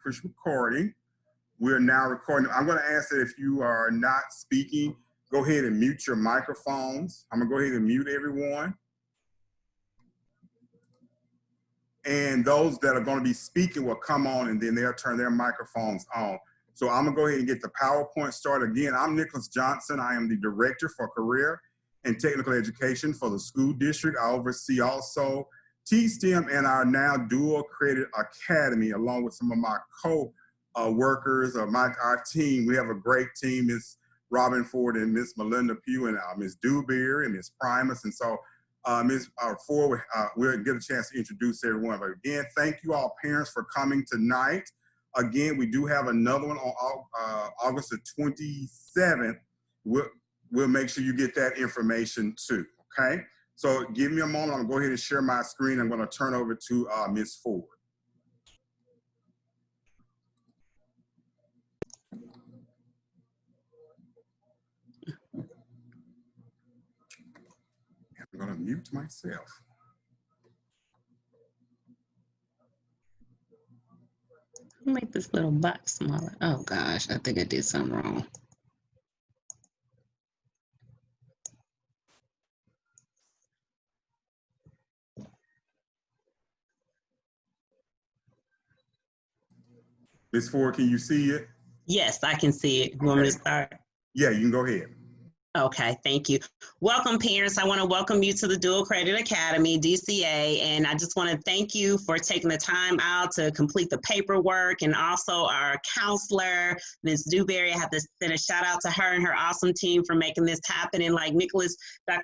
push recording. We're now recording. I'm going to ask that if you are not speaking, go ahead and mute your microphones. I'm going to go ahead and mute everyone. And those that are going to be speaking will come on and then they'll turn their microphones on. So I'm going to go ahead and get the PowerPoint started. Again, I'm Nicholas Johnson. I am the Director for Career and Technical Education for the school district. I oversee also T-STEM and our now dual credit academy, along with some of my co-workers, our team. We have a great team, Ms. Robin Ford and Ms. Melinda Pugh and Ms. Dewberry and Ms. Primus. And so Ms. Ford, we'll get a chance to introduce everyone. But again, thank you all parents for coming tonight. Again, we do have another one on August the 27th. We'll make sure you get that information too, okay? So give me a moment, I'm gonna go ahead and share my screen. I'm gonna turn over to Ms. Ford. I'm gonna mute myself. Make this little box smaller. Oh gosh, I think I did something wrong. Ms. Ford, can you see it? Yes, I can see it. You want me to start? Yeah, you can go ahead. Okay, thank you. Welcome, parents. I want to welcome you to the Dual Credit Academy, DCA, and I just want to thank you for taking the time out to complete the paperwork, and also our counselor, Ms. Dewberry. I have to send a shout out to her and her awesome team for making this happen. And like Nicholas,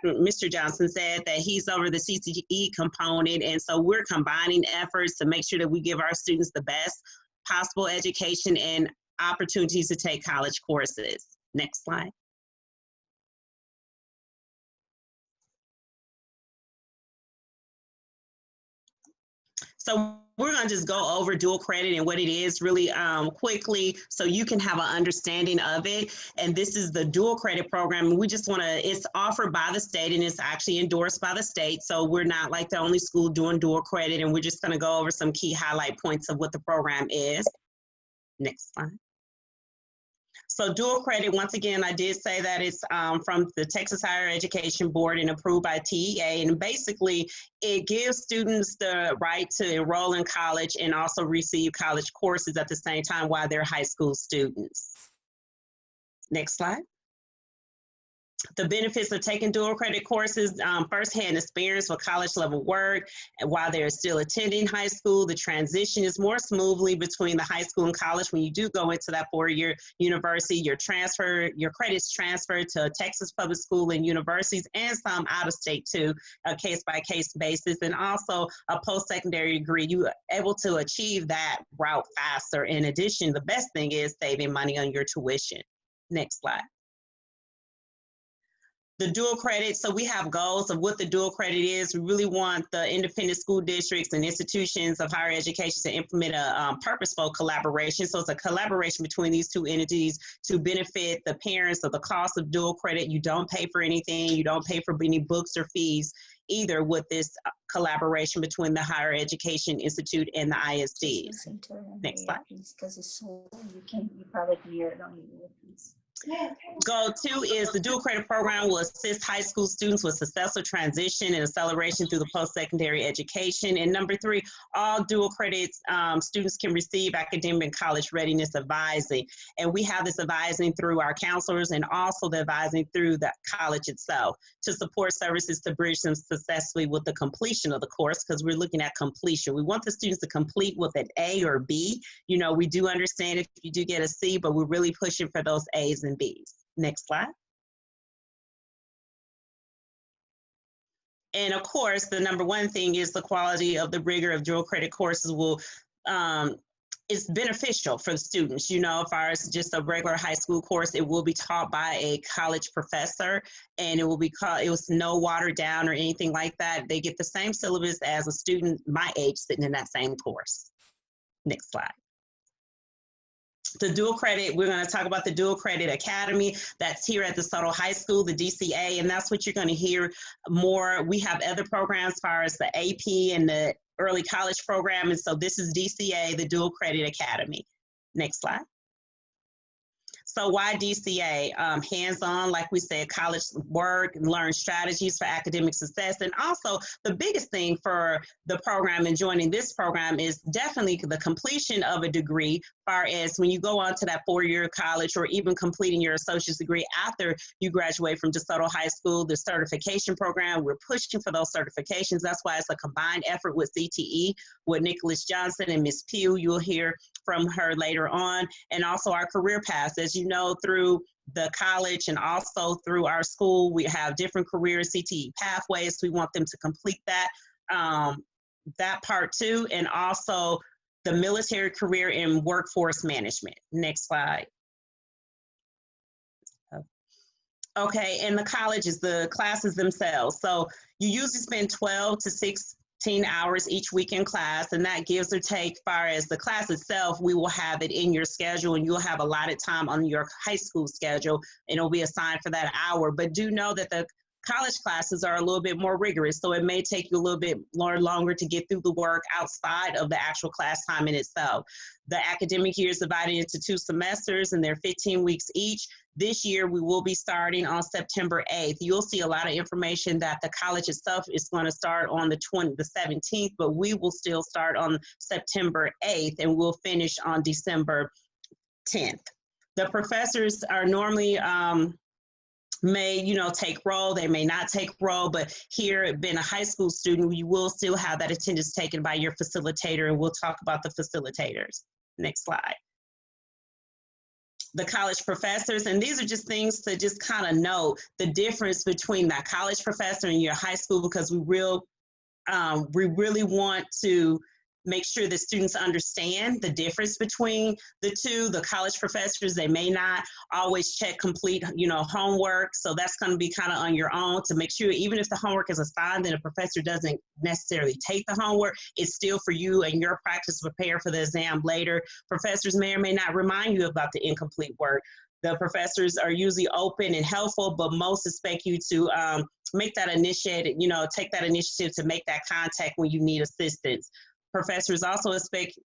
Mr. Johnson said, that he's over the CCE component, and so we're combining efforts to make sure that we give our students the best possible education and opportunities to take college courses. Next slide. So we're going to just go over dual credit and what it is really quickly so you can have an understanding of it. And this is the dual credit program. We just want to, it's offered by the state and it's actually endorsed by the state. So we're not like the only school doing dual credit, and we're just going to go over some key highlight points of what the program is. Next slide. So dual credit, once again, I did say that it's from the Texas Higher Education Board and approved by TEA. And basically, it gives students the right to enroll in college and also receive college courses at the same time while they're high school students. Next slide. The benefits of taking dual credit courses, firsthand experience with college level work, and while they're still attending high school, the transition is more smoothly between the high school and college. When you do go into that four-year university, your credits transfer to Texas public school and universities, and some out of state too, a case-by-case basis, and also a post-secondary degree. You are able to achieve that route faster. In addition, the best thing is saving money on your tuition. Next slide. The dual credit, so we have goals of what the dual credit is. We really want the independent school districts and institutions of higher education to implement a purposeful collaboration. So it's a collaboration between these two entities to benefit the parents of the cost of dual credit. You don't pay for anything. You don't pay for any books or fees either with this collaboration between the Higher Education Institute and the ISDs. Next slide. Because it's so you probably can hear it on your earpiece. Goal 2 is the dual credit program will assist high school students with successful transition and acceleration through the post-secondary education. And number 3, all dual credits students can receive academic and college readiness advising. And we have this advising through our counselors and also the advising through the college itself to support services to bridge them successfully with the completion of the course, because we're looking at completion. We want the students to complete with an A or B. You know, we do understand if you do get a C, but we're really pushing for those A's and B's. Next slide. And of course, the number one thing is the quality of the rigor of dual credit courses will, it's beneficial for the students. You know, if ours is just a regular high school course, it will be taught by a college professor, and it will be called, it was no watered down or anything like that. They get the same syllabus as a student my age sitting in that same course. Next slide. The dual credit, we're going to talk about the Dual Credit Academy that's here at DeSoto High School, the DCA, and that's what you're going to hear more. We have other programs as far as the AP and the early college program, and so this is DCA, the Dual Credit Academy. Next slide. So why DCA? Hands-on, like we said, college work, learn strategies for academic success. And also the biggest thing for the program and joining this program is definitely the completion of a degree, far as when you go on to that 4-year college or even completing your associate's degree after you graduate from DeSoto High School, the certification program, we're pushing for those certifications. That's why it's a combined effort with CTE, with Nicholas Johnson and Ms. Pugh. You'll hear from her later on. And also our career paths. As you know, through the college and also through our school, we have different career CTE pathways. We want them to complete that, that part too. And also the military career in workforce management. Next slide. Okay, and the colleges, the classes themselves. So you usually spend 12 to 16 hours each week in class, and that gives or take far as the class itself. We will have it in your schedule, and you'll have allotted time on your high school schedule, and it'll be assigned for that hour. But do know that the college classes are a little bit more rigorous, so it may take you a little bit longer to get through the work outside of the actual class time in itself. The academic year is divided into 2 semesters, and they're 15 weeks each. This year, we will be starting on September 8th. You'll see a lot of information that the college itself is going to start on the 17th, but we will still start on September 8th, and we'll finish on December 10th. The professors are normally may, take roll, they may not take roll, but here, being a high school student, you will still have that attendance taken by your facilitator, and we'll talk about the facilitators. Next slide. The college professors, and these are just things to just kind of know the difference between that college professor and your high school, because we really want to make sure that students understand the difference between the two. The college professors, they may not always check complete, homework. So that's going to be kind of on your own to make sure, even if the homework is assigned and a professor doesn't necessarily take the homework, it's still for you and your practice to prepare for the exam later. Professors may or may not remind you about the incomplete work. The professors are usually open and helpful, but most expect you to make that initiative, take that initiative to make that contact when you need assistance. Professors also expect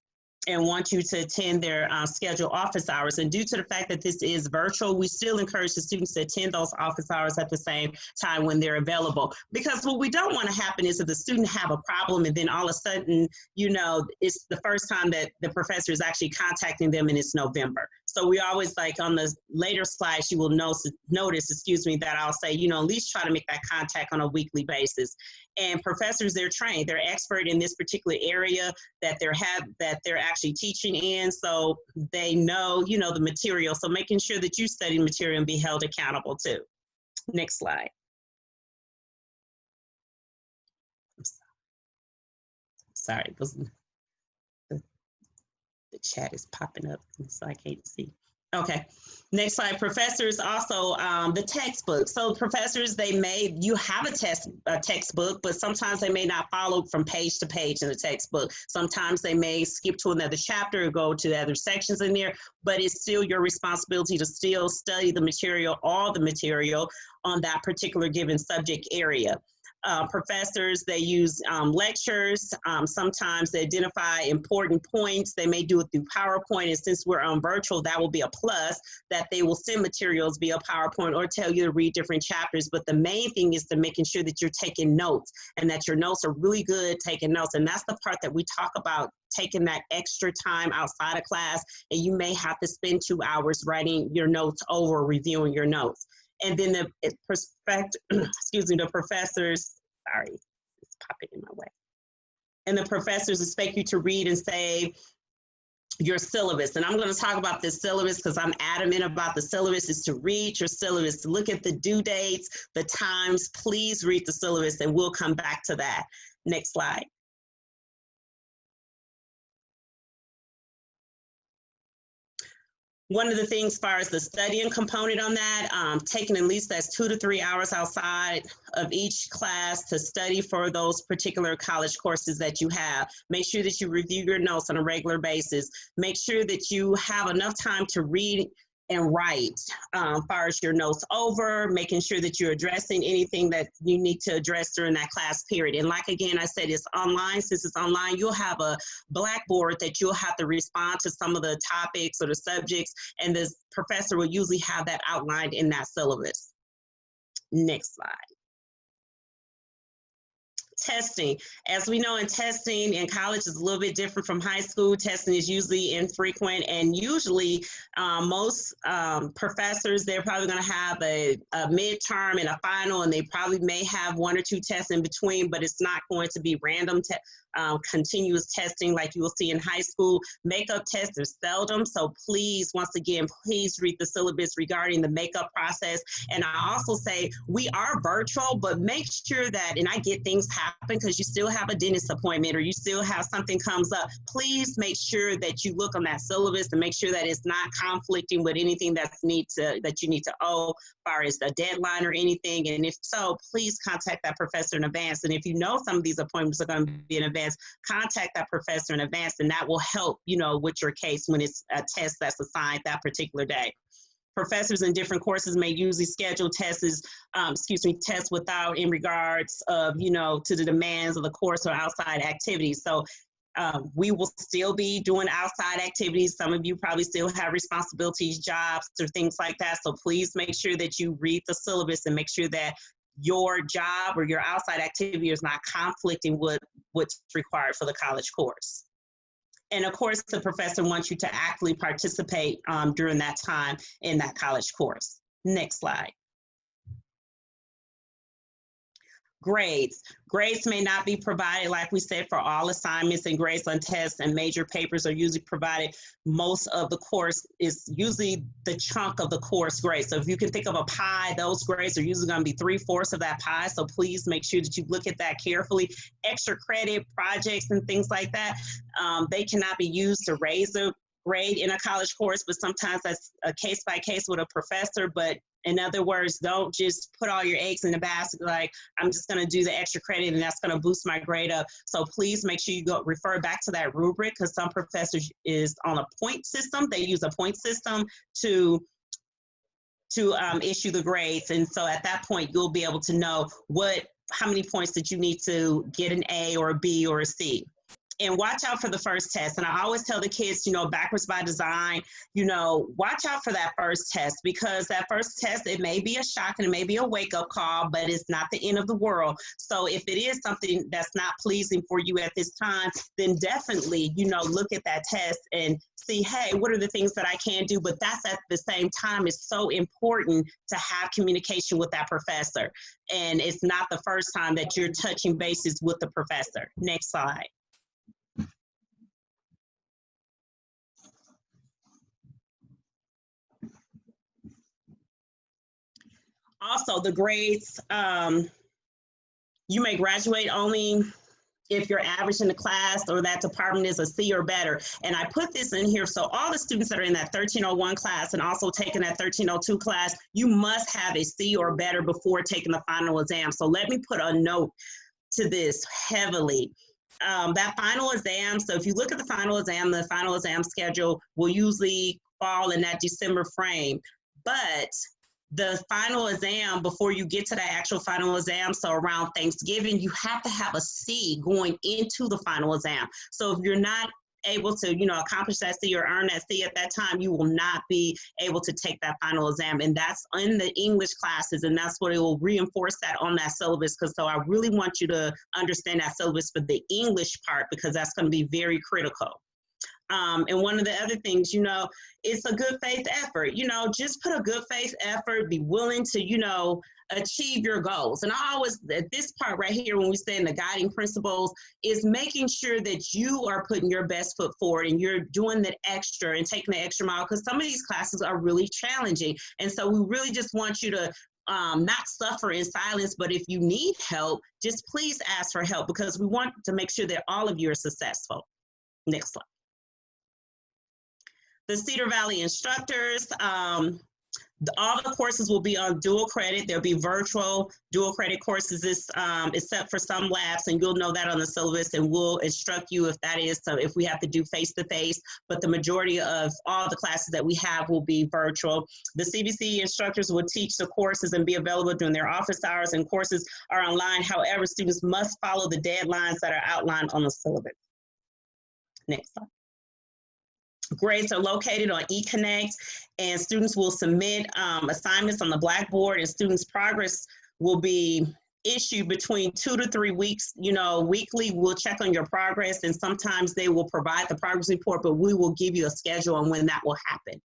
and want you to attend their scheduled office hours. And due to the fact that this is virtual, we still encourage the students to attend those office hours at the same time when they're available. Because what we don't want to happen is if the student have a problem and then all of a sudden, it's the first time that the professor is actually contacting them and it's November. So we always, like on the later slides, you will notice, that I'll say, at least try to make that contact on a weekly basis. And professors, they're trained, they're expert in this particular area that they're actually teaching in, so they know, the material. So making sure that you study material and be held accountable too. Next slide. Sorry, the chat is popping up, so I can't see. Okay, next slide. Professors also, the textbook. So professors, you have a textbook, but sometimes they may not follow from page to page in the textbook. Sometimes they may skip to another chapter or go to the other sections in there, but it's still your responsibility to still study the material, all the material on that particular given subject area. Professors, they use lectures. Sometimes they identify important points. They may do it through PowerPoint. And since we're on virtual, that will be a plus, that they will send materials via PowerPoint or tell you to read different chapters. But the main thing is to making sure that you're taking notes and that your notes are really good taking notes. And that's the part that we talk about, taking that extra time outside of class. And you may have to spend 2 hours writing your notes over, reviewing your notes. And then the professors, sorry, it's popping in my way. And the professors expect you to read and save your syllabus. And I'm going to talk about this syllabus because I'm adamant about the syllabus, is to read your syllabus, to look at the due dates, the times. Please read the syllabus, and we'll come back to that. Next slide. One of the things as far as the studying component on that, taking at least that's 2 to 3 hours outside of each class to study for those particular college courses that you have. Make sure that you review your notes on a regular basis. Make sure that you have enough time to read and write as far as your notes over, making sure that you're addressing anything that you need to address during that class period. And like, again, I said, it's online. Since it's online, you'll have a Blackboard that you'll have to respond to some of the topics or the subjects, and the professor will usually have that outlined in that syllabus. Next slide. Testing. As we know, in testing in college is a little bit different from high school. Testing is usually infrequent, and usually most professors, they're probably going to have a midterm and a final, and they probably may have 1 or 2 tests in between, but it's not going to be random continuous testing like you will see in high school. Makeup tests are seldom, so please, once again, please read the syllabus regarding the makeup process. And I also say we are virtual, but make sure that, and I get things happen because you still have a dentist appointment or you still have something comes up, please make sure that you look on that syllabus and make sure that it's not conflicting with anything that you need to owe as far as the deadline or anything. And if so, please contact that professor in advance. And if you know some of these appointments are going to be in advance, contact that professor in advance, and that will help, with your case when it's a test that's assigned that particular day. Professors in different courses may usually schedule tests without in regards of, to the demands of the course or outside activities. So we will still be doing outside activities. Some of you probably still have responsibilities, jobs, or things like that. So please make sure that you read the syllabus and make sure that your job or your outside activity is not conflicting with what's required for the college course. And of course, the professor wants you to actively participate during that time in that college course. Next slide. Grades. Grades may not be provided, like we said, for all assignments, and grades on tests and major papers are usually provided. Most of the course is usually the chunk of the course grade. So if you can think of a pie, those grades are usually going to be 3/4 of that pie. So please make sure that you look at that carefully. Extra credit projects and things like that, they cannot be used to raise the grade in a college course, but sometimes that's a case by case with a professor. But in other words, don't just put all your eggs in the basket like, I'm just going to do the extra credit and that's going to boost my grade up. So please make sure you go refer back to that rubric, because some professors is on a point system. They use a point system to issue the grades. And so at that point, you'll be able to know how many points that you need to get an A or a B or a C. And watch out for the first test. And I always tell the kids, backwards by design, watch out for that first test, because that first test, it may be a shock and it may be a wake-up call, but it's not the end of the world. So if it is something that's not pleasing for you at this time, then definitely, look at that test and see, hey, what are the things that I can do? But that's at the same time, it's so important to have communication with that professor. And it's not the first time that you're touching bases with the professor. Next slide. Also, the grades, you may graduate only if you're average in the class or that department is a C or better. And I put this in here so all the students that are in that 1301 class and also taking that 1302 class, you must have a C or better before taking the final exam. So let me put a note to this heavily. That final exam, so if you look at the final exam schedule will usually fall in that December frame. But the final exam, before you get to that actual final exam, so around Thanksgiving, you have to have a C going into the final exam. So if you're not able to, accomplish that C or earn that C at that time, you will not be able to take that final exam. And that's in the English classes, and that's what it will reinforce that on that syllabus. Because so I really want you to understand that syllabus for the English part, because that's going to be very critical. And one of the other things, it's a good faith effort. Just put a good faith effort, be willing to, achieve your goals. And I always, at this part right here, when we say in the guiding principles, is making sure that you are putting your best foot forward and you're doing that extra and taking the extra mile, because some of these classes are really challenging. And so we really just want you to not suffer in silence, but if you need help, just please ask for help, because we want to make sure that all of you are successful. Next slide. The Cedar Valley instructors, all the courses will be on dual credit. There'll be virtual dual credit courses, except for some labs, and you'll know that on the syllabus, and we'll instruct you if that is, so if we have to do face-to-face, but the majority of all the classes that we have will be virtual. The CVC instructors will teach the courses and be available during their office hours, and courses are online. However, students must follow the deadlines that are outlined on the syllabus. Next slide. Grades are located on eConnect, and students will submit assignments on the Blackboard, and students' progress will be issued between 2 to 3 weeks. You know, weekly, we'll check on your progress, and sometimes they will provide the progress report, but we will give you a schedule on when that will happen.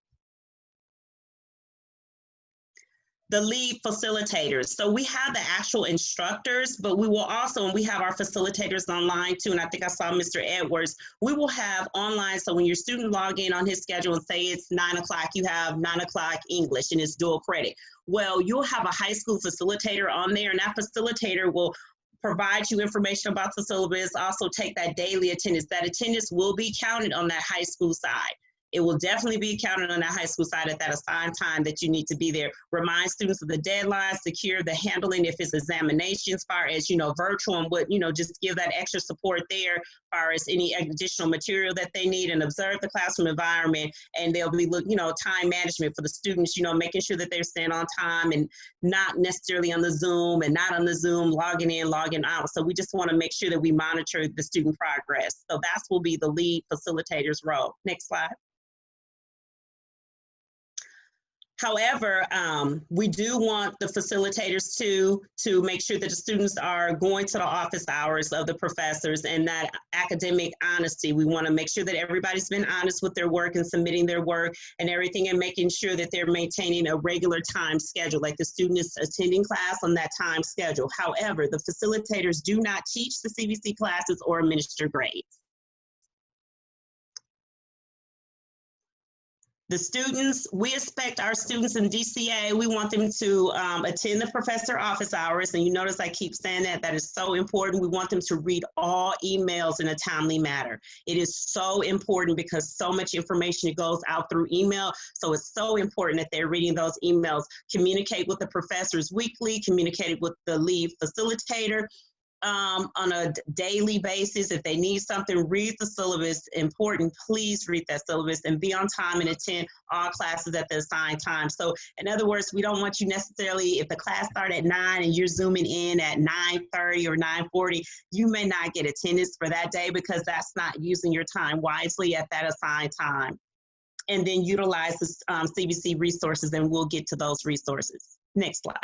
The lead facilitators. So we have the actual instructors, but we will also, and we have our facilitators online too, and I think I saw Mr. Edwards, we will have online, so when your student log in on his schedule and say it's 9 o'clock, you have 9 o'clock English and it's dual credit. Well, you'll have a high school facilitator on there, and that facilitator will provide you information about the syllabus, also take that daily attendance. That attendance will be counted on that high school side. It will definitely be counted on that high school side at that assigned time that you need to be there. Remind students of the deadlines, secure the handling if it's examinations, as far as, you know, virtual, and what, you know, just give that extra support there as far as any additional material that they need, and observe the classroom environment. And they'll be, you know, time management for the students, you know, making sure that they're staying on time and not necessarily on the Zoom, and not on the Zoom, logging in, logging out. So we just want to make sure that we monitor the student progress. So that will be the lead facilitator's role. Next slide. However, we do want the facilitators to make sure that the students are going to the office hours of the professors, and that academic honesty. We want to make sure that everybody's been honest with their work and submitting their work and everything, and making sure that they're maintaining a regular time schedule, like the student is attending class on that time schedule. However, the facilitators do not teach the CVC classes or administer grades. The students, we expect our students in DCA, we want them to attend the professor office hours. And you notice I keep saying that, that is so important. We want them to read all emails in a timely manner. It is so important because so much information goes out through email. So it's so important that they're reading those emails. Communicate with the professors weekly, communicate with the lead facilitator on a daily basis. If they need something, read the syllabus. Important, please read that syllabus and be on time and attend all classes at the assigned time. So in other words, we don't want you necessarily, if the class starts at 9 and you're zooming in at 9:30 or 9:40, you may not get attendance for that day because that's not using your time wisely at that assigned time. And then utilize the CVC resources, and we'll get to those resources. Next slide.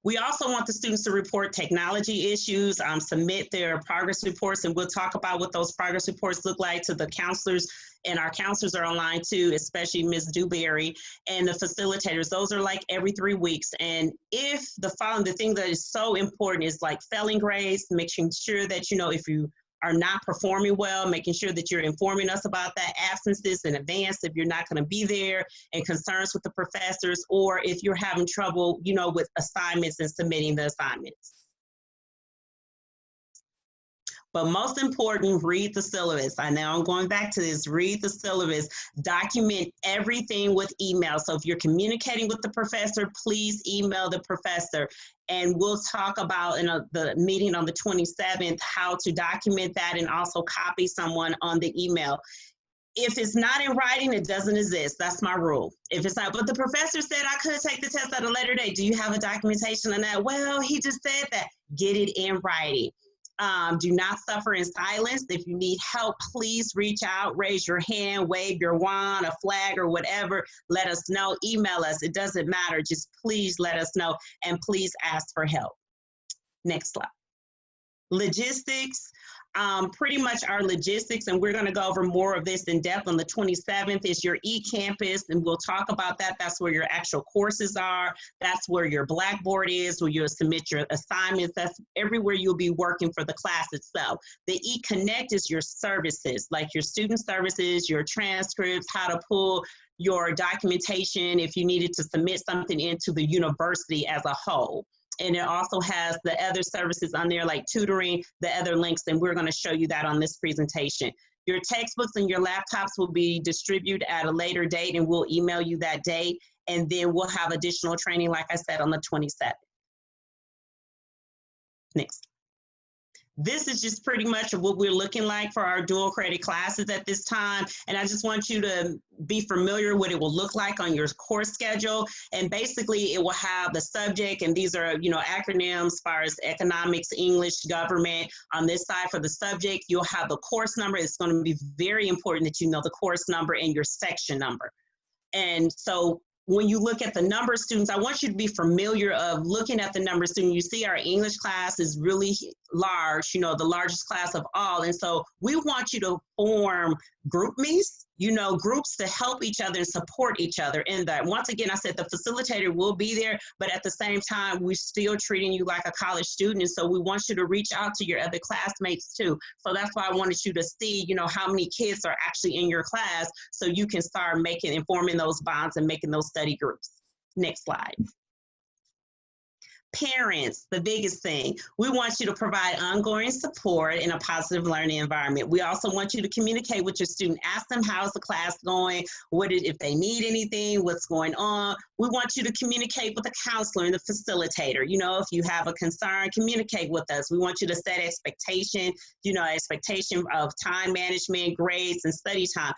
We also want the students to report technology issues, submit their progress reports, and we'll talk about what those progress reports look like to the counselors, and our counselors are online too, especially Ms. Dewberry, and the facilitators. Those are like every 3 weeks. And if the thing that is so important is like failing grades, making sure that, you know, if you are not performing well, making sure that you're informing us about that, absences in advance if you're not going to be there, and concerns with the professors, or if you're having trouble, you know, with assignments and submitting the assignments. But most important, read the syllabus. I know I'm going back to this, read the syllabus, document everything with email. So if you're communicating with the professor, please email the professor. And we'll talk about in the meeting on the 27th, how to document that and also copy someone on the email. If it's not in writing, it doesn't exist. That's my rule. If it's not, but the professor said I could take the test at a later date. Do you have a documentation on that? Well, he just said that. Get it in writing. Do not suffer in silence. If you need help, please reach out, raise your hand, wave your wand, a flag, or whatever. Let us know, email us. It doesn't matter. Just please let us know, and please ask for help. Next slide. Logistics. Pretty much our logistics, and we're going to go over more of this in depth on the 27th, is your eCampus, and we'll talk about that. That's where your actual courses are. That's where your Blackboard is, where you'll submit your assignments. That's everywhere you'll be working for the class itself. The eConnect is your services, like your student services, your transcripts, how to pull your documentation if you needed to submit something into the university as a whole. And it also has the other services on there like tutoring, the other links, and we're going to show you that on this presentation. Your textbooks and your laptops will be distributed at a later date, and we'll email you that date. And then we'll have additional training, like I said, on the 27th. Next. This is just pretty much what we're looking like for our dual credit classes at this time. And I just want you to be familiar what it will look like on your course schedule. And basically it will have the subject, and these are, you know, acronyms as far as economics, English, government. On this side for the subject, you'll have the course number. It's going to be very important that you know the course number and your section number. And so when you look at the number of students, I want you to be familiar of looking at the number of students. You see our English class is really large, you know, the largest class of all. And so we want you to form GroupMes, you know, groups to help each other and support each other in that. Once again, I said the facilitator will be there, but at the same time, we're still treating you like a college student. And so we want you to reach out to your other classmates too. So that's why I wanted you to see, you know, how many kids are actually in your class so you can start forming those bonds and making those study groups. Next slide. Parents, the biggest thing, we want you to provide ongoing support in a positive learning environment. We also want you to communicate with your student. Ask them how's the class going, if they need anything, what's going on. We want you to communicate with the counselor and the facilitator. You know, if you have a concern, communicate with us. We want you to set expectation, you know, expectation of time management, grades, and study time.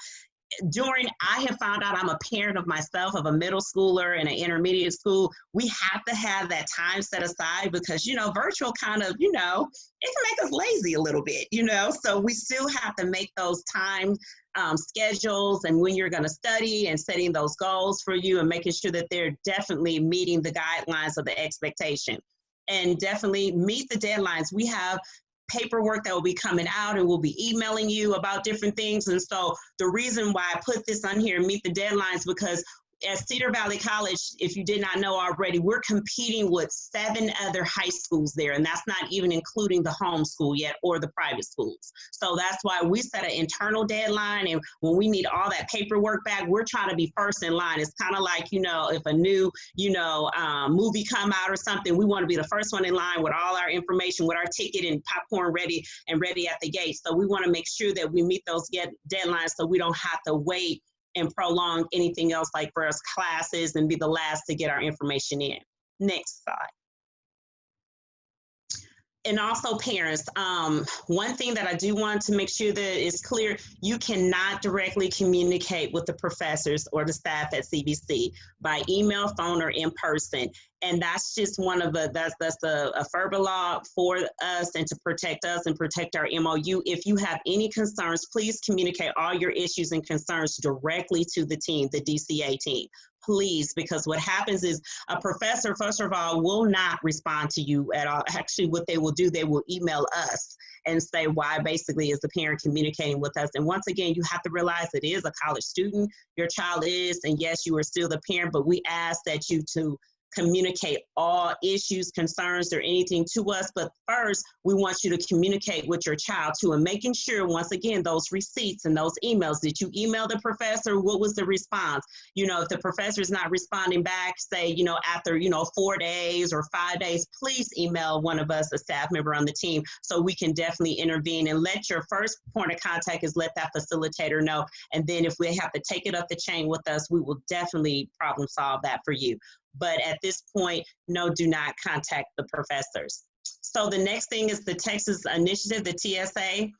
I have found out, I'm a parent of myself, of a middle schooler and an intermediate school. We have to have that time set aside because, you know, virtual kind of, you know, it can make us lazy a little bit, you know, so we still have to make those time schedules and when you're going to study and setting those goals for you and making sure that they're definitely meeting the guidelines of the expectation, and definitely meet the deadlines. We have paperwork that will be coming out, and we'll be emailing you about different things. And so the reason why I put this on here, meet the deadlines, because at Cedar Valley College, if you did not know already, we're competing with 7 other high schools there, and that's not even including the home school yet or the private schools. So that's why we set an internal deadline, and when we need all that paperwork back, we're trying to be first in line. It's kind of like, you know, if a new, you know, movie come out or something, we want to be the first one in line with all our information, with our ticket and popcorn ready and ready at the gate. So we want to make sure that we meet those deadlines so we don't have to wait and prolong anything else like first classes and be the last to get our information in. Next slide. And also parents, one thing that I do want to make sure that is clear, you cannot directly communicate with the professors or the staff at CVC by email, phone, or in person. And that's just one of the, that's a FERPA law for us and to protect us and protect our MOU. If you have any concerns, please communicate all your issues and concerns directly to the team, the DCA team. Please, because what happens is a professor, first of all, will not respond to you at all. Actually, what they will do, they will email us and say, why basically is the parent communicating with us? And once again, you have to realize it is a college student, your child is, and yes, you are still the parent, but we ask that you to communicate all issues, concerns, or anything to us. But first, we want you to communicate with your child too, and making sure, once again, those receipts and those emails, did you email the professor? What was the response? You know, if the professor is not responding back, say, you know, after, you know, 4 days or 5 days, please email one of us, a staff member on the team, so we can definitely intervene. And let your first point of contact is let that facilitator know. And then if we have to take it up the chain with us, we will definitely problem solve that for you. But at this point, no, do not contact the professors. So the next thing is the Texas Initiative, the TSI,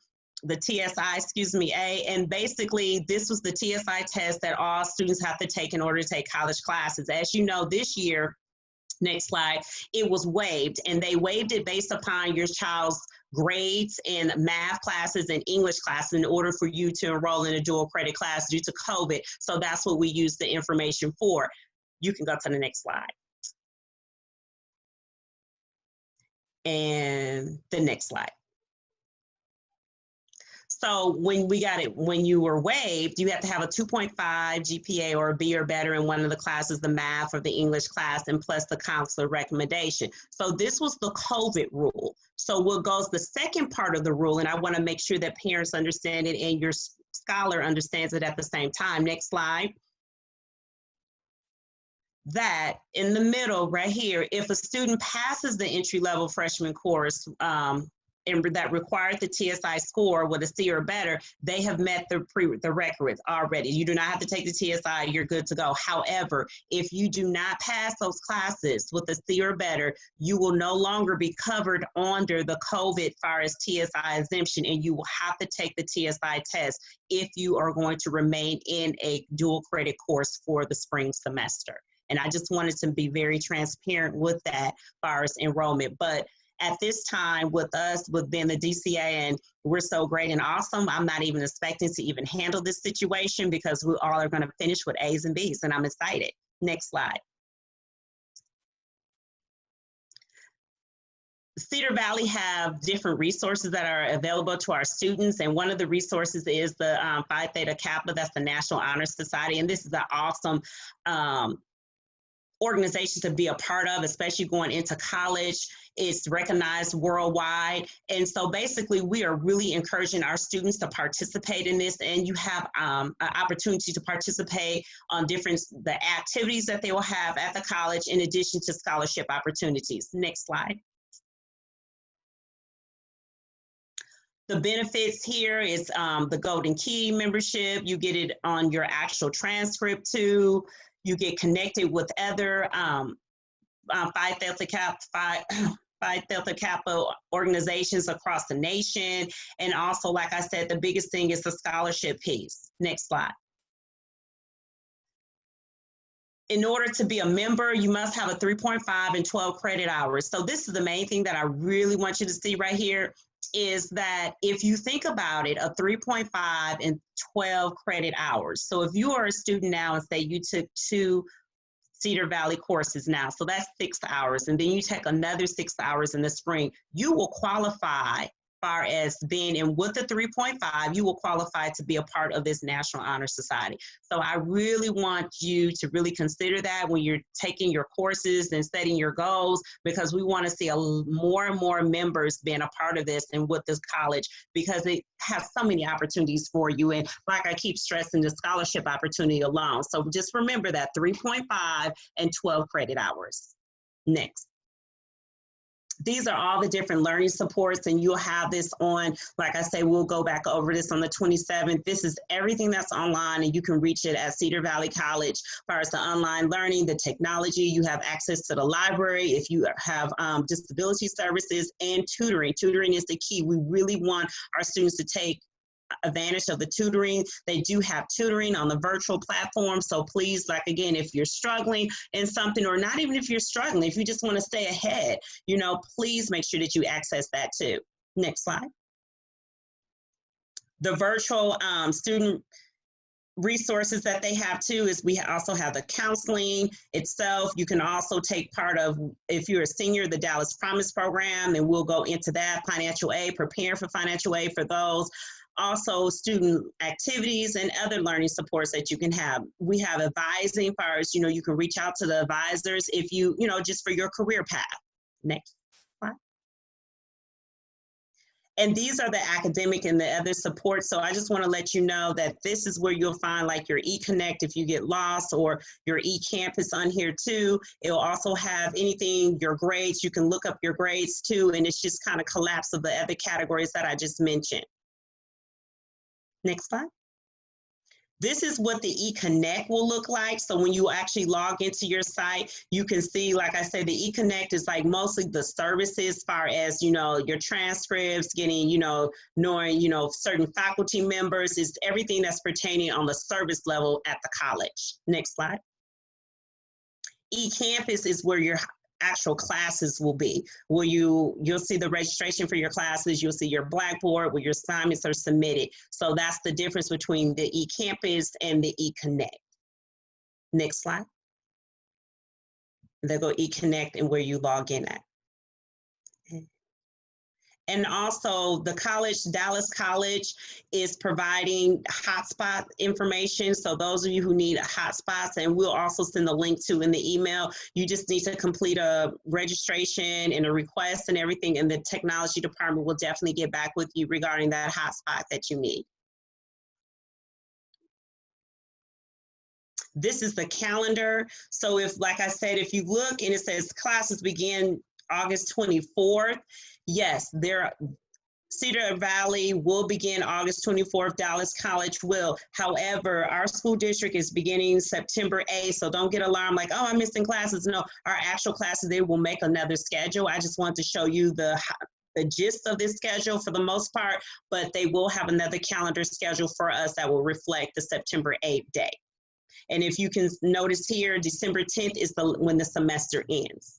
and basically this was the TSI test that all students have to take in order to take college classes. As you know, this year, next slide, it was waived, and they waived it based upon your child's grades in math classes and English classes in order for you to enroll in a dual credit class due to COVID. So that's what we use the information for. You can go to the next slide. And the next slide. So when you were waived, you have to have a 2.5 GPA or a B or better in one of the classes, the math or the English class, and plus the counselor recommendation. So this was the COVID rule. So what goes the second part of the rule, and I want to make sure that parents understand it and your scholar understands it at the same time. Next slide. That in the middle right here, if a student passes the entry-level freshman course, and that required the TSI score with a C or better, they have met the prerequisites already. You do not have to take the TSI, you're good to go. However, if you do not pass those classes with a C or better, you will no longer be covered under the COVID far as TSI exemption, and you will have to take the TSI test if you are going to remain in a dual credit course for the spring semester. And I just wanted to be very transparent with that far as enrollment. But at this time with us, with being the DCA, and we're so great and awesome, I'm not even expecting to even handle this situation because we all are going to finish with A's and B's, and I'm excited. Next slide. Cedar Valley have different resources that are available to our students, and one of the resources is the Phi Theta Kappa, that's the National Honor Society, and this is an awesome organization to be a part of, especially going into college. It's recognized worldwide. And so basically we are really encouraging our students to participate in this, and you have an opportunity to participate on the activities that they will have at the college in addition to scholarship opportunities. Next slide. The benefits here is the Golden Key membership. You get it on your actual transcript too. You get connected with other Phi Theta Kappa organizations across the nation. And also, like I said, the biggest thing is the scholarship piece. Next slide. In order to be a member, you must have a 3.5 and 12 credit hours. So this is the main thing that I really want you to see right here, is that if you think about it, a 3.5 and 12 credit hours. So if you are a student now and say you took 2 Cedar Valley courses now, so that's 6 hours, and then you take another 6 hours in the spring, you will qualify far as being in with the 3.5, you will qualify to be a part of this National Honor Society. So I really want you to really consider that when you're taking your courses and setting your goals, because we want to see more and more members being a part of this and with this college, because it has so many opportunities for you. And like I keep stressing, the scholarship opportunity alone. So just remember that 3.5 and 12 credit hours. Next. These are all the different learning supports, and you'll have this on, like I say, we'll go back over this on the 27th. This is everything that's online, and you can reach it at Cedar Valley College. As far as the online learning, the technology, you have access to the library. If you have disability services and tutoring. Tutoring is the key. We really want our students to take advantage of the tutoring. They do have tutoring on the virtual platform. So please, like again, if you're struggling in something, or not even if you're struggling, if you just want to stay ahead, you know, please make sure that you access that too. Next slide. The virtual student resources that they have too is we also have the counseling itself. You can also take part of, if you're a senior, the Dallas Promise program, and we'll go into that. Financial aid, preparing for financial aid for those. Also student activities and other learning supports that you can have. We have advising, as far as, you know, you can reach out to the advisors if you know, just for your career path. Next slide. And these are the academic and the other support. So I just want to let you know that this is where you'll find like your eConnect if you get lost, or your eCampus on here too. It'll also have anything, your grades, you can look up your grades too. And it's just kind of collapse of the other categories that I just mentioned. Next slide. This is what the eConnect will look like. So when you actually log into your site, you can see, like I said, the eConnect is like mostly the services, as far as, you know, your transcripts, getting, you know, knowing, you know, certain faculty members, is everything that's pertaining on the service level at the college. Next slide. eCampus is where your actual classes will be, where you'll see the registration for your classes, you'll see your Blackboard where your assignments are submitted. So that's the difference between the eCampus and the eConnect. Next slide. They'll go eConnect and where you log in at. And also the college, Dallas College, is providing hotspot information. So those of you who need hotspots, and we'll also send the link to in the email, you just need to complete a registration and a request and everything. And the technology department will definitely get back with you regarding that hotspot that you need. This is the calendar. So if, like I said, if you look and it says classes begin August 24th, yes, Cedar Valley will begin August 24th. Dallas College will. However, our school district is beginning September 8th, so don't get alarmed like, oh, I'm missing classes. No, our actual classes, they will make another schedule. I just want to show you the gist of this schedule for the most part, but they will have another calendar schedule for us that will reflect the September 8th date. And if you can notice here, December 10th is when the semester ends.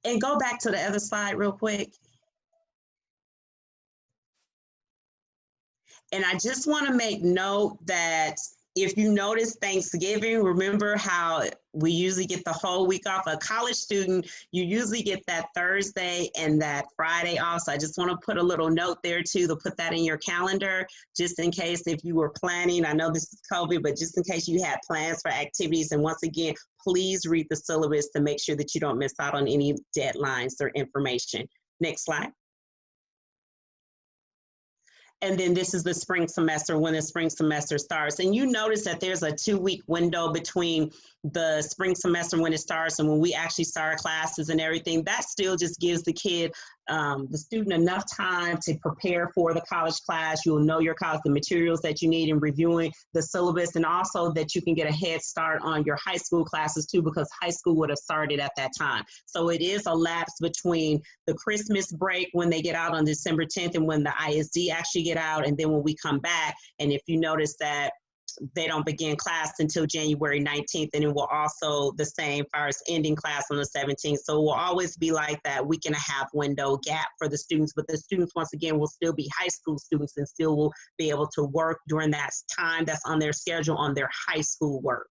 And go back to the other slide real quick. And I just want to make note that if you notice Thanksgiving, remember how we usually get the whole week off. A college student, you usually get that Thursday and that Friday off. So I just want to put a little note there too, to put that in your calendar, just in case if you were planning. I know this is COVID, but just in case you had plans for activities. And once again, please read the syllabus to make sure that you don't miss out on any deadlines or information. Next slide. And then this is the spring semester, when the spring semester starts. And you notice that there's a 2-week window between the spring semester when it starts and when we actually start classes and everything. That still just gives the kid, the student, enough time to prepare for the college class. You'll know your college, the materials that you need in reviewing the syllabus, and also that you can get a head start on your high school classes too, because high school would have started at that time. So it is a lapse between the Christmas break when they get out on December 10th and when the ISD actually get out, and then when we come back. And if you notice that they don't begin class until January 19th, and it will also the same as far as ending class on the 17th. So it will always be like that week and a half window gap for the students, but the students, once again, will still be high school students and still will be able to work during that time that's on their schedule on their high school work.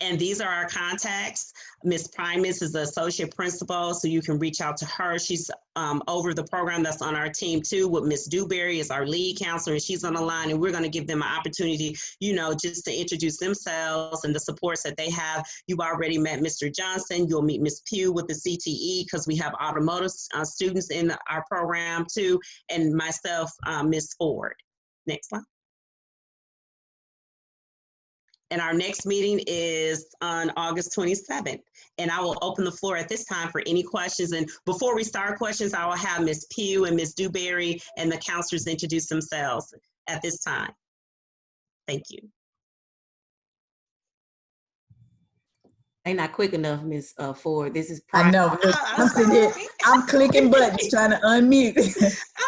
And these are our contacts. Ms. Primus is the associate principal, so you can reach out to her. She's over the program that's on our team too, with Ms. Dewberry is our lead counselor, and she's on the line, and we're gonna give them an opportunity, you know, just to introduce themselves and the supports that they have. You've already met Mr. Johnson. You'll meet Ms. Pugh with the CTE, because we have automotive students in our program too, and myself, Ms. Ford. Next slide. And our next meeting is on August 27th. And I will open the floor at this time for any questions. And before we start questions, I will have Ms. Pugh and Ms. Dewberry and the counselors introduce themselves at this time. Thank you. They not quick enough, Ms. Ford. This is I know. Look, I'm sitting here. I'm clicking buttons trying to unmute.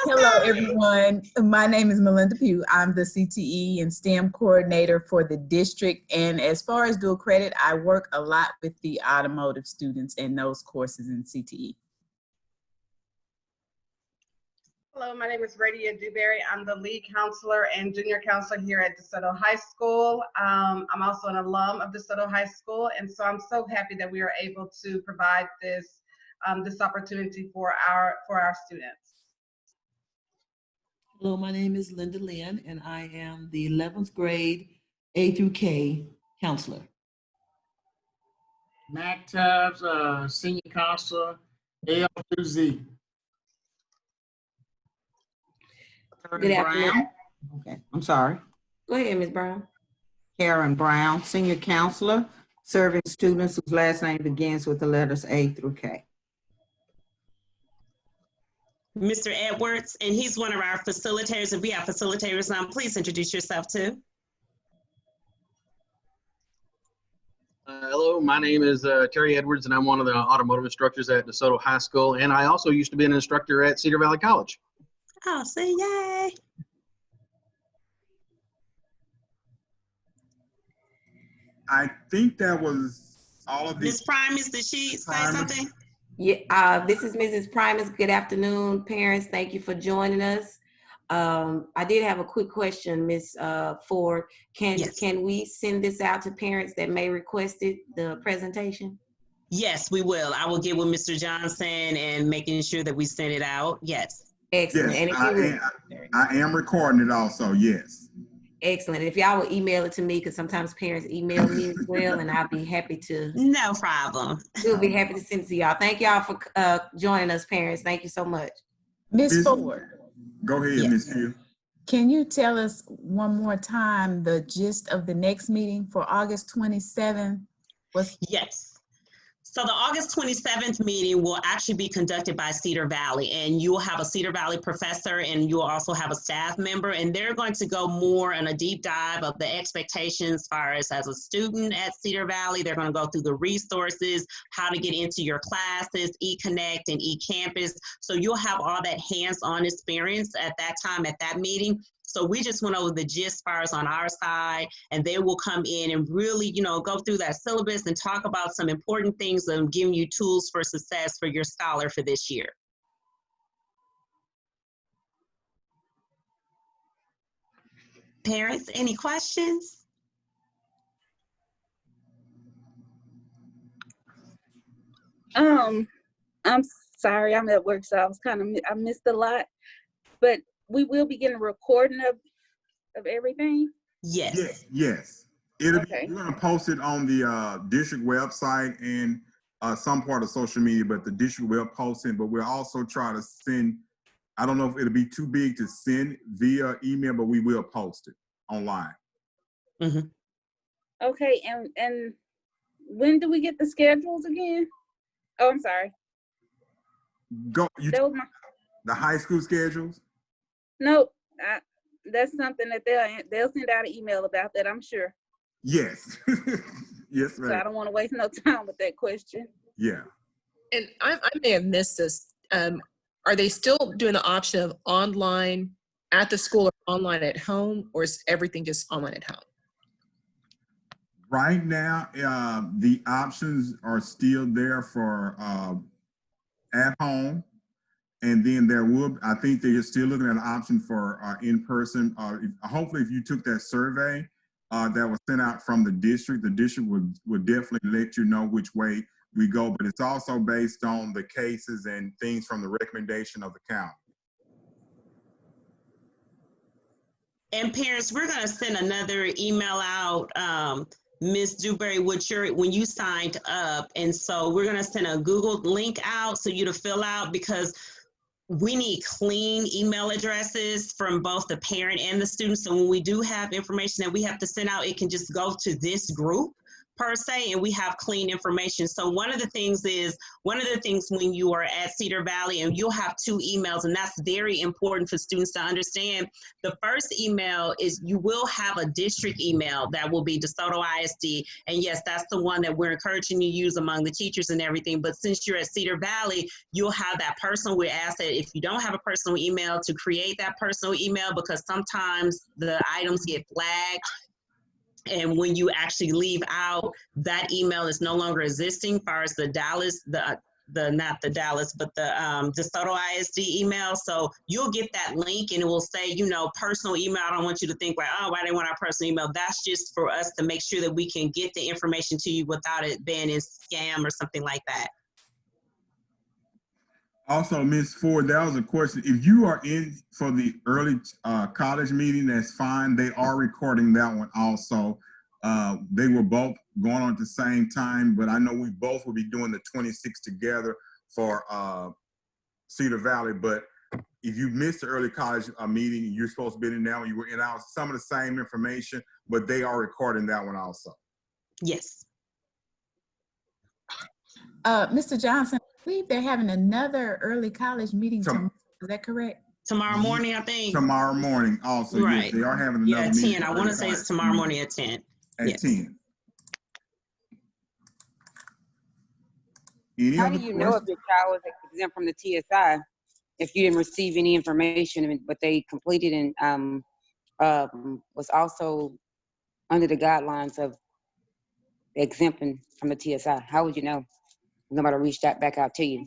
Hello, everyone. My name is Melinda Pugh. I'm the CTE and STEM coordinator for the district. And as far as dual credit, I work a lot with the automotive students and those courses in CTE. Hello, my name is Radia Dewberry. I'm the lead counselor and junior counselor here at DeSoto High School. I'm also an alum of DeSoto High School, and so I'm so happy that we are able to provide this this opportunity for our students. Hello, my name is Linda Lynn, and I am the 11th grade A through K counselor. Mac Tubbs, senior counselor, AL through Z. Good afternoon. Brown. Okay, I'm sorry. Go ahead, Ms. Brown. Karen Brown, senior counselor, serving students whose last name begins with the letters A through K. Mr. Edwards, and he's one of our facilitators. If we have facilitators now, please introduce yourself too. Hello, my name is Terry Edwards, and I'm one of the automotive instructors at DeSoto High School, and I also used to be an instructor at Cedar Valley College. Oh, say yay. I think that was all of Ms. these. Primus, did she say something? Yeah, this is Mrs. Primus. Good afternoon, parents. Thank you for joining us. I did have a quick question, Ms. Ford. Can we send this out to parents that may request it, the presentation? Yes, we will. I will get with Mr. Johnson and making sure that we send it out. Yes. Excellent. Yes, And I am recording it also, yes. excellent. If y'all will email it to me, because sometimes parents email me as well, and I'll be happy to. No problem. We'll be happy to send it to y'all. Thank y'all for joining us, parents. Thank you so much. Ms. Ford, Go ahead, Yes. Ms. Pugh. can you tell us one more time the gist of the next meeting for August 27th? Yes. So the August 27th meeting will actually be conducted by Cedar Valley, and you will have a Cedar Valley professor, and you will also have a staff member, and they're going to go more on a deep dive of the expectations as far as a student at Cedar Valley. They're going to go through the resources, how to get into your classes, eConnect and eCampus. So you'll have all that hands-on experience at that time, at that meeting. So we just went over the gist as far as on our side, and they will come in and really, you know, go through that syllabus and talk about some important things and giving you tools for success for your scholar for this year. Parents, any questions? I'm sorry, I'm at work, so I missed a lot, but we will be getting a recording of everything. Yes. Yes. Okay. We're gonna post it on the district website and some part of social media, but the district will post it. But we'll also try to send, I don't know if it'll be too big to send via email, but we will post it online. Mm-hmm. Okay, and when do we get the schedules again? Oh, I'm sorry. The high school schedules? Nope. That's something that they'll send out an email about that, I'm sure. Yes. Yes, ma'am. So I don't want to waste no time with that question. Yeah. And I may have missed this. Are they still doing the option of online at the school or online at home, or is everything just online at home? Right now, the options are still there for at home. And then there will, I think they're still looking at an option for in-person. Hopefully, if you took that survey that was sent out from the district would definitely let you know which way we go. But it's also based on the cases and things from the recommendation of the county. And parents, we're going to send another email out, Ms. Dewberry, when you signed up. And so we're going to send a Google link out so you to fill out, because we need clean email addresses from both the parent and the student. So when we do have information that we have to send out, it can just go to this group per se, and we have clean information. So one of the things when you are at Cedar Valley, and you'll have two emails, and that's very important for students to understand. The first email is you will have a district email that will be DeSoto ISD. And yes, that's the one that we're encouraging you to use among the teachers and everything. But since you're at Cedar Valley, you'll have that personal. We ask that if you don't have a personal email, to create that personal email, because sometimes the items get flagged. And when you actually leave out, that email is no longer existing as far as the Dallas, not the Dallas, but the DeSoto ISD email. So you'll get that link and it will say, you know, personal email. I don't want you to think like, oh, why they want our personal email? That's just for us to make sure that we can get the information to you without it being in scam or something like that. Also, Ms. Ford, that was a question. If you are in for the early college meeting, that's fine. They are recording that one also. They were both going on at the same time, but I know we both will be doing the 26 together for Cedar Valley. But if you missed the early college meeting, you're supposed to be in now, you were in out some of the same information, but they are recording that one also. Yes. Mr. Johnson, I believe they're having another early college meeting tomorrow. Is that correct? Tomorrow morning, I think. Tomorrow morning also. Right. Yes, they are having another meeting. 10. I want to say it's tomorrow morning at 10. At 10. How do you know if your child was exempt from the TSI if you didn't receive any information, but they completed and was also under the guidelines of exempting from the TSI? How would you know? Nobody reached back out to you.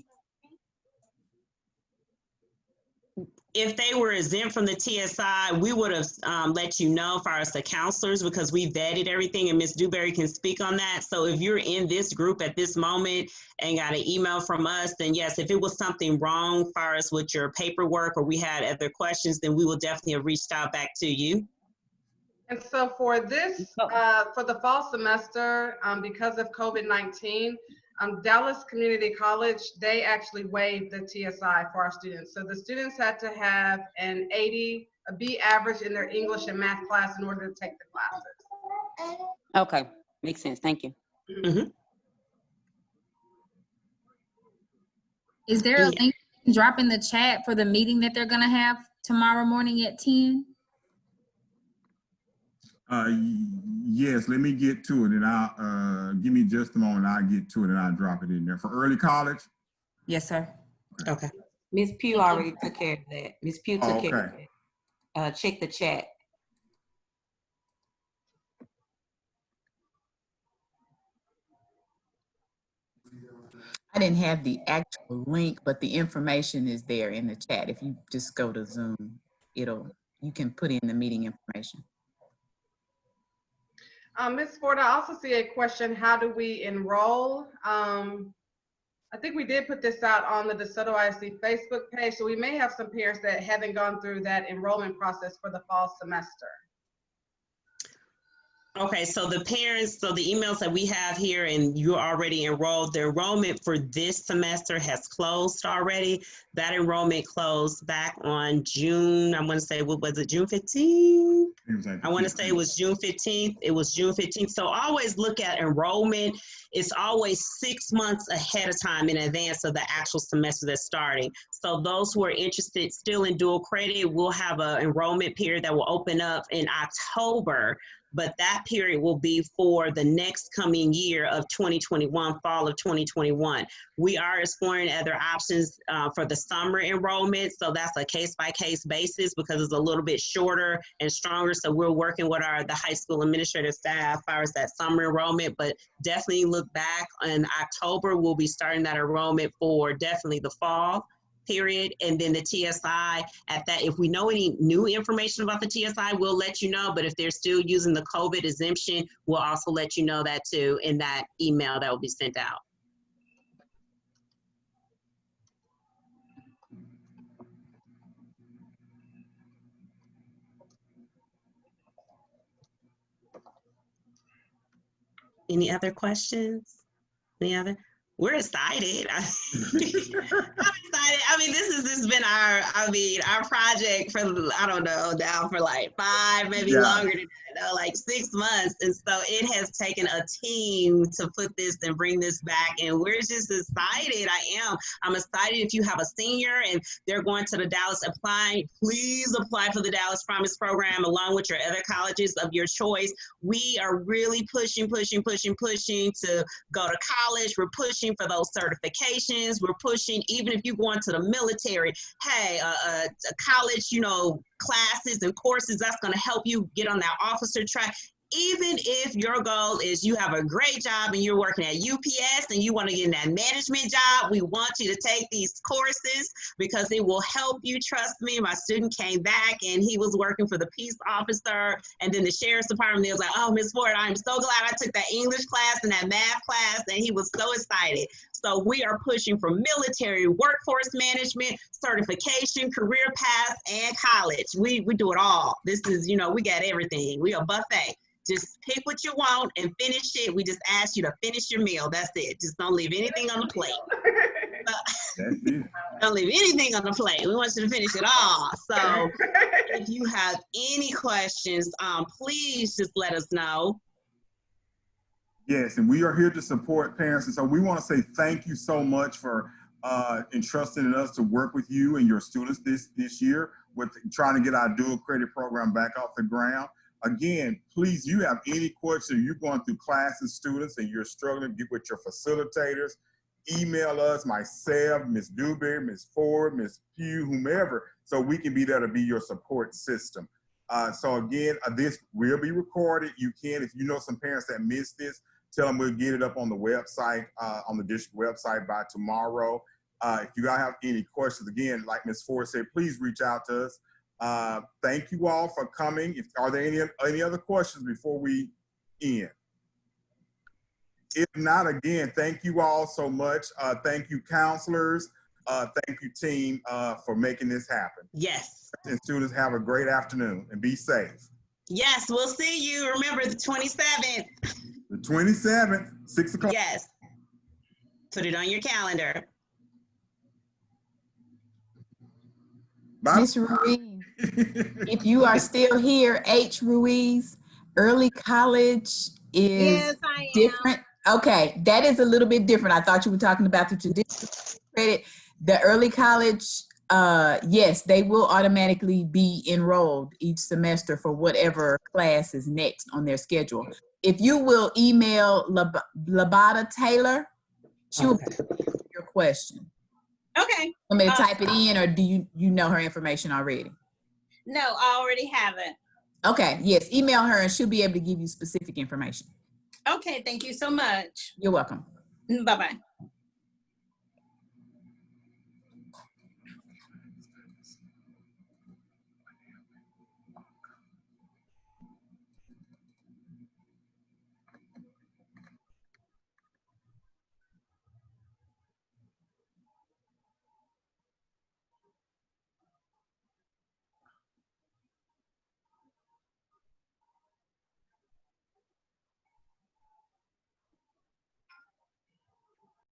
If they were exempt from the TSI, we would have let you know as far as the counselors, because we vetted everything, and Ms. Dewberry can speak on that. So if you're in this group at this moment and got an email from us, then yes, if it was something wrong as far as with your paperwork or we had other questions, then we will definitely have reached out back to you. And so for this, for the fall semester, because of COVID-19, Dallas Community College, they actually waived the TSI for our students. So the students had to have a B average in their English and math class in order to take the classes. Okay, makes sense. Thank you. Mhm. Is there a link you can drop in the chat for the meeting that they're gonna have tomorrow morning at 10? Yes, let me get to it, and I'll give me just a moment. I'll get to it and I'll drop it in there for early college. Yes, sir. Okay. Ms. Pugh already took care of that. Ms. Pugh took care of Okay. it. Check the chat. I didn't have the actual link, but the information is there in the chat. If you just go to Zoom, you can put in the meeting information. Ms. Ford, I also see a question, how do we enroll? I think we did put this out on the DeSoto ISD Facebook page, so we may have some parents that haven't gone through that enrollment process for the fall semester. Okay, so the parents, so the emails that we have here and you're already enrolled, the enrollment for this semester has closed already. That enrollment closed back on June, I want to say, what was it, June 15th? I want to say it was June 15th. It was June 15th. So always look at enrollment. It's always 6 months ahead of time in advance of the actual semester that's starting. So those who are interested still in dual credit will have an enrollment period that will open up in October. But that period will be for the next coming year of 2021, fall of 2021. We are exploring other options for the summer enrollment. So that's a case-by-case basis because it's a little bit shorter and stronger. So we're working with the high school administrative staff as far as that summer enrollment, but definitely look back in October. We'll be starting that enrollment for definitely the fall period. And then the TSI at that, if we know any new information about the TSI, we'll let you know. But if they're still using the COVID exemption, we'll also let you know that too in that email that will be sent out. Any other questions? Any other? We're excited. I'm excited. I mean, this has been our project for, I don't know, now for like 5, maybe longer than that, like 6 months. And so it has taken a team to put this and bring this back. And we're just excited. I'm excited. If you have a senior and they're going to the Dallas please apply for the Dallas Promise program along with your other colleges of your choice. We are really pushing to go to college. We're pushing for those certifications. We're pushing, even if you go into the military, hey, a college, classes and courses that's going to help you get on that officer track. Even if your goal is you have a great job and you're working at UPS and you want to get in that management job, we want you to take these courses because it will help you. Trust me, my student came back and he was working for the peace officer and then the sheriff's department. They was like, oh, Ms. Ford, I'm so glad I took that English class and that math class, and he was so excited. So we are pushing for military, workforce management, certification, career paths, and college. We do it all. This is, we got everything. We a buffet. Just pick what you want and finish it. We just ask you to finish your meal. That's it. Just don't leave anything on the plate. That's it. Don't leave anything on the plate. We want you to finish it all. So if you have any questions, please just let us know. Yes, and we are here to support parents. And so we want to say thank you so much for entrusting in us to work with you and your students this year with trying to get our dual credit program back off the ground. Again, please, you have any questions, you're going through classes, students, and you're struggling to get with your facilitators, email us, myself, Ms. Dewberry, Ms. Ford, Ms. Pugh, whomever, so we can be there to be your support system. So again, this will be recorded. You can, if you know some parents that missed this, tell them we'll get it up on the website, on the district website by tomorrow. If you guys have any questions, again, like Ms. Ford said, please reach out to us. Thank you all for coming. Are there any other questions before we end? If not, again, thank you all so much. Thank you, counselors. Thank you, team, for making this happen. Yes. And students, have a great afternoon and be safe. Yes, we'll see you. Remember the 27th. The 27th, 6 o'clock. Yes. Put it on your calendar. Miss Ruiz, if you are still here, H. Ruiz, early college is different Okay, that is a little bit different. I thought you were talking about the traditional credit. The early college, yes, they will automatically be enrolled each semester for whatever class is next on their schedule. If you will email Labata Taylor, she will answer your question. Okay. Want me to type it in, or do you know her information already? No, I already have it. Okay, yes, email her and she'll be able to give you specific information. Okay, thank you so much. You're welcome. Bye-bye.